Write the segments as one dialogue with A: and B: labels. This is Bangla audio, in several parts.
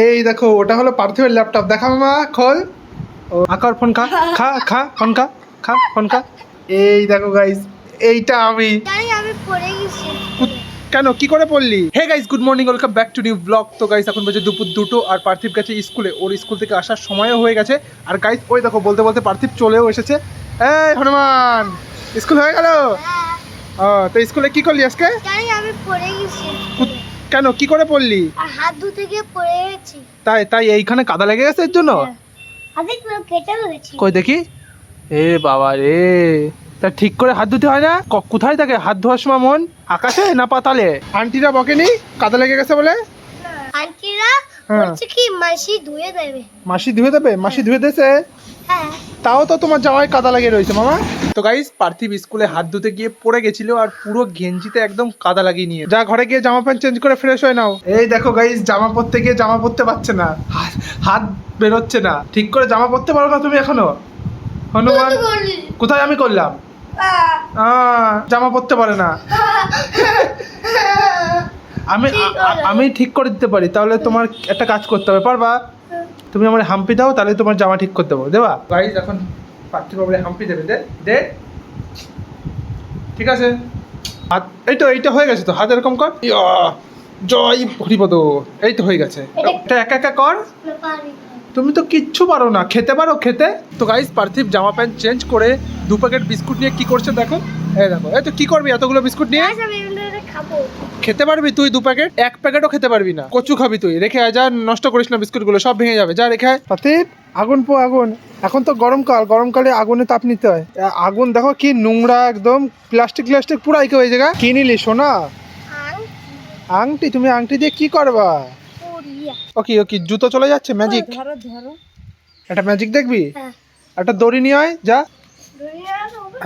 A: এই দেখো ওটা হলো পার্থিবের ল্যাপটপ। দেখা মামা খোল। ও আকার ফোন খা খা খা ফোন খা খা ফোন খা। এই দেখো গাইস, এইটা আমি।
B: আমি পড়ে গেছি।
A: কেন কি করে পড়লি? Hey guys, good morning, welcome back to new blog. তো গাইস এখন বাজে দুপুর 2টো আর পার্থিব গেছে স্কুলে। ওর স্কুল থেকে আসার সময়ও হয়ে গেছে। আর গাইস ওই দেখো বলতে বলতে পার্থিব চলেও এসেছে। এই হনুমান, স্কুল হয়ে গেল? ও তো স্কুলে কি করলি আজকে?
B: আমি পড়ে গেছি।
A: কেন কি করে পড়লি?
B: আর হাত ধুতে গিয়ে পড়ে গেছি।
A: তাই এইখানে কাদা লেগে গেছে এর জন্য?
B: হাতে পুরো কেটে গেছি।
A: কই দেখি। এ বাবা রে, তা ঠিক করে হাত ধুতে হয় না? কোথায় থাকে হাত ধোয়ার সময় মন? আকাশে না পাতালে? আন্টিরা বকেনি কাদা লেগে গেছে বলে?
B: আন্টিরা বলছে কি মাসি ধুয়ে দেবে।
A: মাসি ধুয়ে দেবে? মাসি ধুয়ে দেছে?
B: হ্যাঁ।
A: তাও তো তোমার জামায় কাদা লাগিয়ে রয়েছে মামা। তো গাইস পার্থিব স্কুলে হাত ধুতে গিয়ে পড়ে গেছিল আর পুরো গেঞ্জিতে একদম কাদা লাগিয়ে নিয়ে যা ঘরে গিয়ে জামা প্যান্ট চেঞ্জ করে ফ্রেশ হয়ে নাও। এই দেখো গাইস, জামা পরতে গিয়ে জামা পরতে পারছে না, হাত বেরোচ্ছে না। ঠিক করে জামা পরতে পারো না তুমি এখনো? হনুমান কোথায় আমি করলাম? জামা পরতে পারে না। আমি ঠিক করে দিতে পারি। তাহলে তোমার একটা কাজ করতে হবে, পারবা? তুমি আমার হাম্পি দাও, তাহলে তোমার জামা ঠিক করতে পারবো। দেবা? গাইস এখন পার্থিব বাবুরে হাম্পি দেবে। দে। ঠিক আছে, হাত এইটা হয়ে গেছে তো, হাত এরকম কর। জয় হরিপদ। এই তো হয়ে গেছে। এটা একা একা কর। তুমি তো কিচ্ছু পারো না। খেতে পারো? খেতে তো গাইস পার্থিব জামা প্যান্ট চেঞ্জ করে 2 প্যাকেট বিস্কুট নিয়ে কি করছে দেখো। এই দেখো, এই তো কি করবি এতগুলো বিস্কুট নিয়ে?
B: খাবো।
A: খেতে পারবি তুই 2 প্যাকেট? 1 প্যাকেটও খেতে পারবি না। কচু খাবি তুই? রেখে আয়, যা, নষ্ট করিস না বিস্কুটগুলো, সব ভেঙে যাবে। যা রেখে আয়। পার্থিব আগুন আগুন। এখন তো গরমকালে আগুনে তাপ নিতে হয়। আগুন দেখো কি নোংরা, একদম প্লাস্টিক পুরো আইকে হয়ে জায়গা। কি নিলি সোনা? আংটি? তুমি আংটি দিয়ে কি করবা? ওকে জুতো চলে যাচ্ছে। ম্যাজিক, একটা ম্যাজিক দেখবি? একটা দড়ি নিয়ে আয়, যা।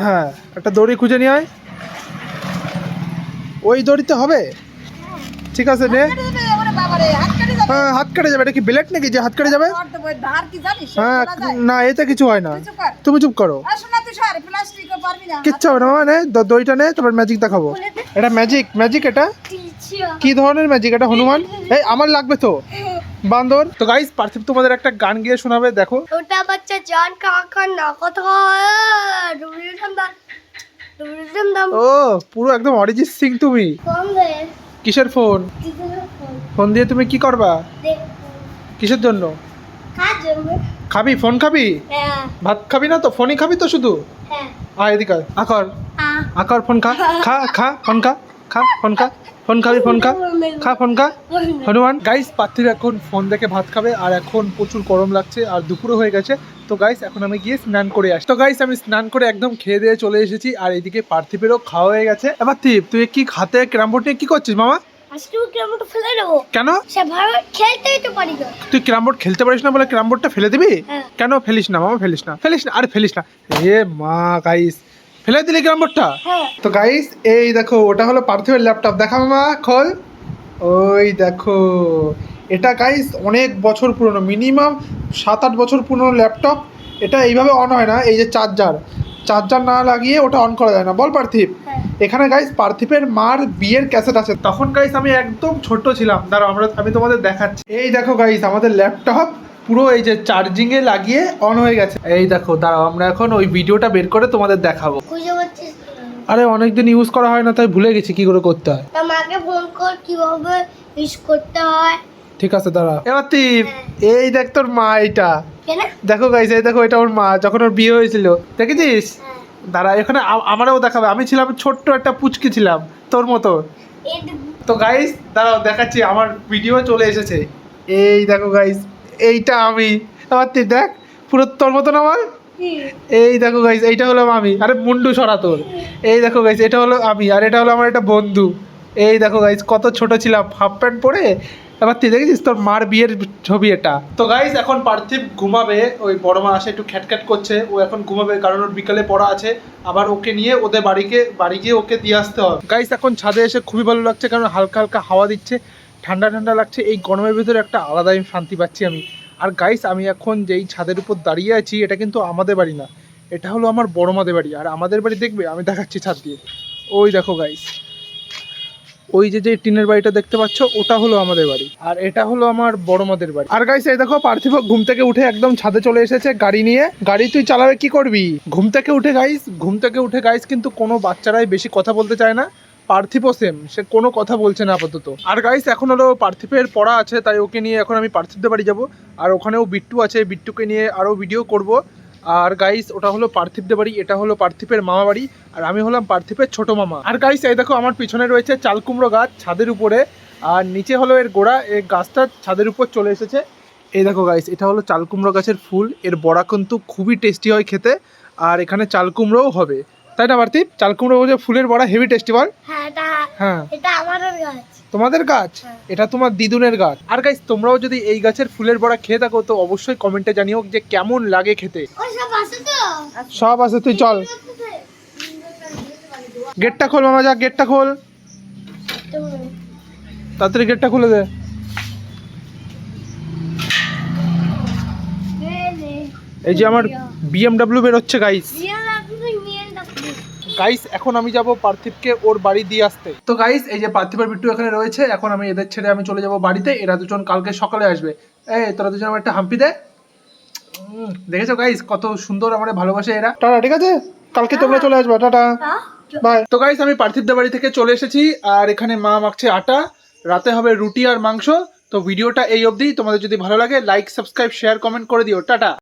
A: হ্যাঁ, একটা দড়ি খুঁজে নিয়ে আয়। ওই দড়িতে হবে? ঠিক আছে নে। হ্যাঁ, হাত কেটে যাবে। এটা কি ব্লেড নাকি যে হাত কেটে যাবে? হ্যাঁ না, এতে কিছু হয় না। তুমি চুপ করো, কিচ্ছু হবে না মামা। নে দড়িটা নে, তারপর ম্যাজিক দেখাবো। এটা ম্যাজিক এটা কি ধরনের ম্যাজিক? এটা হনুমান? এই আমার লাগবে তো বান্দর। তো গাইস পার্থিব তোমাদের একটা গান গিয়ে শোনাবে, দেখো।
B: ওটা বাচ্চা জান কাকা না কথা
A: ও পুরো একদম অরিজিৎ সিং তুমি। কিসের ফোন? ফোন দিয়ে তুমি কি করবা? কিসের জন্য খাবি? ফোন খাবি? ভাত খাবি না তো? ফোনই খাবি তো শুধু? আয় এদিকে, আকার ফোন খা খা খা ফোন খা খা ফোন খা ফোন খাবি? ফোন খা ফোন খা হনুমান। গাইস পার্থিব এখন ফোন দেখে ভাত খাবে। আর এখন প্রচুর গরম লাগছে আর দুপুরও হয়ে গেছে। তো গাইস এখন আমি গিয়ে স্নান করে আসি। তো গাইস আমি স্নান করে একদম খেয়ে দিয়ে চলে এসেছি। আর এইদিকে পার্থিবেরও খাওয়া হয়ে গেছে। এবার তুই কি হাতে ক্যারাম বোর্ড নিয়ে কি করছিস মামা? কেন? তুই ক্যারাম বোর্ড খেলতে পারিস না বলে ক্যারাম বোর্ডটা ফেলে দিবি? কেন ফেলিস না মামা, ফেলিস না আরে ফেলিস না। এ মা, গাইস ফেলে দিলি ক্যারাম বোর্ডটা? তো গাইস এই দেখো ওটা হলো পার্থিবের ল্যাপটপ। দেখা মামা খোল। ওই দেখো, এটা গাইস অনেক বছর পুরনো, মিনিমাম 7-8 বছর পুরনো ল্যাপটপ। এটা এইভাবে অন হয় না। এই যে চার্জার না লাগিয়ে ওটা অন করা যায় না। বল পার্থিব। এখানে গাইস পার্থিবের মার বিয়ের ক্যাসেট আছে। তখন গাইস আমি একদম ছোট ছিলাম। দাঁড়াও আমি তোমাদের দেখাচ্ছি। এই দেখো গাইস আমাদের ল্যাপটপ পুরো এই যে চার্জিং এ লাগিয়ে অন হয়ে গেছে। এই দেখো, দাঁড়াও আমরা এখন ওই ভিডিওটা বের করে তোমাদের দেখাবো। আরে অনেকদিন ইউজ করা হয় না, তাই ভুলে গেছি কি করে করতে হয়।
B: আমাকে ফোন কর কিভাবে ইউজ করতে হয়।
A: ঠিক আছে দাঁড়া। এবার এই দেখ তোর মা। এইটা দেখো গাইস, এই দেখো এটা ওর মা যখন ওর বিয়ে হয়েছিল, দেখেছিস? দাঁড়া, এখানে আমারও দেখাবে। আমি ছিলাম ছোট্ট একটা পুচকি ছিলাম তোর মতো। তো গাইস দাঁড়াও দেখাচ্ছি, আমার ভিডিও চলে এসেছে। এই দেখো গাইস, এইটা আমি। আবার দেখ পুরো তোর মতন আমার। এই দেখো গাইস, এইটা হলো আমি। আরে মুন্ডু সরা তোর। এই দেখো গাইস, এটা হলো আমি আর এটা হলো আমার একটা বন্ধু। এই দেখো গাইস কত ছোট ছিলাম, হাফ প্যান্ট পরে। এবার তুই দেখেছিস তোর মার বিয়ের ছবি এটা। তো গাইস এখন পার্থিব ঘুমাবে। ওই বড় মা আসে একটু খ্যাটখ্যাট করছে। ও এখন ঘুমাবে কারণ ওর বিকালে পড়া আছে। আবার ওকে নিয়ে ওদের বাড়ি গিয়ে ওকে দিয়ে আসতে হবে। গাইস এখন ছাদে এসে খুবই ভালো লাগছে, কারণ হালকা হালকা হাওয়া দিচ্ছে, ঠান্ডা ঠান্ডা লাগছে। এই গরমের ভিতরে একটা আলাদা শান্তি পাচ্ছি আমি। আর গাইস আমি এখন যেই ছাদের উপর দাঁড়িয়ে আছি, এটা কিন্তু আমাদের বাড়ি না, এটা হলো আমার বড় মাদের বাড়ি। আর আমাদের বাড়ি দেখবে, আমি দেখাচ্ছি ছাদ দিয়ে। ওই দেখো গাইস, ওই যে টিনের বাড়িটা দেখতে পাচ্ছ ওটা হলো আমাদের বাড়ি, আর এটা হলো আমার বড় মাদের বাড়ি। আর গাইস এই দেখো পার্থিব ঘুম থেকে উঠে একদম ছাদে চলে এসেছে গাড়ি নিয়ে। গাড়ি তুই চালাবে কি করবি? ঘুম থেকে উঠে গাইস কিন্তু কোনো বাচ্চারাই বেশি কথা বলতে চায় না। পার্থিবও সেম, সে কোনো কথা বলছে না আপাতত। আর গাইস এখন হলো পার্থিবের পড়া আছে, তাই ওকে নিয়ে এখন আমি পার্থিবদের বাড়ি যাব। আর ওখানেও বিট্টু আছে, বিট্টুকে নিয়ে আরও ভিডিও করব। আর গাইস ওটা হলো পার্থিবদের বাড়ি, এটা হলো পার্থিবের মামা বাড়ি, আর আমি হলাম পার্থিবের ছোট মামা। আর গাইস এই দেখো আমার পিছনে রয়েছে চাল কুমড়ো গাছ ছাদের উপরে, আর নিচে হলো এর গোড়া। এই গাছটা ছাদের উপর চলে এসেছে। এই দেখো গাইস এটা হলো চাল কুমড়ো গাছের ফুল, এর বড়া কিন্তু খুবই টেস্টি হয় খেতে। আর এখানে চাল কুমড়োও হবে, তাই না পার্থিব? চাল কুমড়ো বলছে ফুলের বড়া হেভি টেস্টি বল।
B: হ্যাঁ
A: হ্যাঁ
B: এটা আমাদের গাছ।
A: তোমাদের গাছ?
B: হ্যাঁ।
A: এটা তোমার দিদুনের গাছ। আর গাইস তোমরাও যদি এই গাছের ফুলের বড়া খেয়ে থাকো তো অবশ্যই কমেন্টে জানিও যে কেমন লাগে খেতে।
B: ওই সব আছে তো?
A: সব আছে, তুই চল গেটটা খোল মামা, যা গেটটা খোল, তাড়াতাড়ি গেটটা খুলে দে। এই যে আমার BMW বেরোচ্ছে গাইস। গাইস এখন আমি যাব পার্থিবকে ওর বাড়ি দিয়ে আসতে। তো গাইস এই যে পার্থিব আর বিট্টু এখানে রয়েছে, এখন আমি এদের ছেড়ে আমি চলে যাব বাড়িতে। এরা দুজন কালকে সকালে আসবে। এই তোরা দুজন আমার একটা হাম্পি দে। দেখেছো গাইস কত সুন্দর আমার ভালোবাসে এরা। টাটা, ঠিক আছে কালকে তোমরা চলে আসবে, টাটা বাই। তো গাইস আমি পার্থিবদের বাড়ি থেকে চলে এসেছি, আর এখানে মা মাখছে আটা, রাতে হবে রুটি আর মাংস। তো ভিডিওটা এই অবধি। তোমাদের যদি ভালো লাগে লাইক সাবস্ক্রাইব শেয়ার কমেন্ট করে দিও। টাটা।